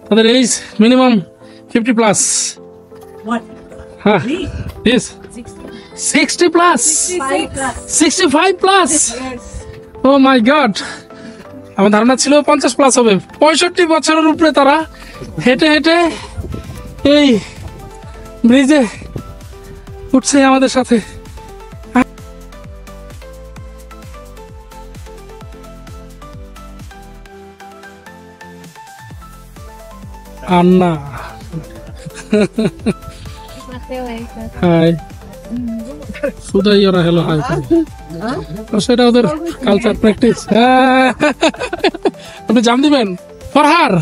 তাদের age minimum 50 plus. What? হ্যাঁ, Me? yes, 60 plus, 65 plus. Oh my God, আমার ধারণা ছিল 50 প্লাস হবে। 65 বছরের উপরে তারা হেঁটে হেঁটে এই ব্রিজে উঠছে আমাদের সাথে। আন্না, হাই, শুধুই ওরা হ্যালো হাই করে। সেটা ওদের কালচার প্র্যাকটিস। আপনি জাম দিবেন ফরহার।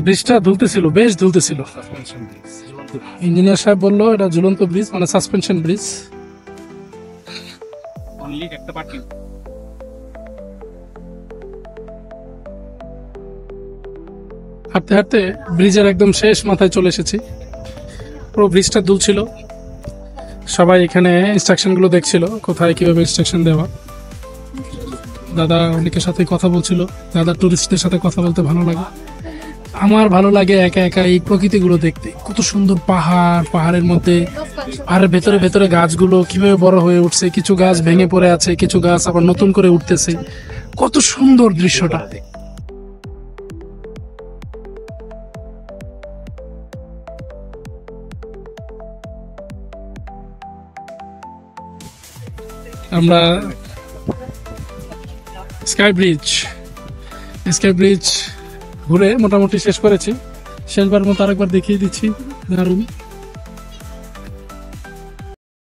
ব্রিজটা দুলতেছিল, বেশ দুলতেছিল। ইঞ্জিনিয়ার সাহেব বললো এটা ঝুলন্ত ব্রিজ, মানে সাসপেনশন ব্রিজ। হাঁটতে হাঁটতে ব্রিজের একদম শেষ মাথায় চলে এসেছি। পুরো ব্রিজটা দুলছিল, সবাই এখানে ইনস্ট্রাকশন গুলো দেখছিল, কোথায় কিভাবে ইনস্ট্রাকশন দেওয়া। দাদা অনেকের সাথে কথা বলছিল। দাদা টুরিস্টদের সাথে কথা বলতে ভালো লাগে। আমার ভালো লাগে একা একা এই প্রকৃতিগুলো দেখতে। কত সুন্দর পাহাড়, পাহাড়ের মধ্যে, পাহাড়ের ভেতরে ভেতরে গাছগুলো কিভাবে বড় হয়ে উঠছে। কিছু গাছ ভেঙে পড়ে আছে, কিছু গাছ আবার নতুন করে উঠতেছে। কত সুন্দর দৃশ্যটা। আমরা স্কাই ব্রিজ ঘুরে মোটামুটি শেষ করেছি। শেষবার মতো আরেকবার দেখিয়ে দিচ্ছি। দারুণ।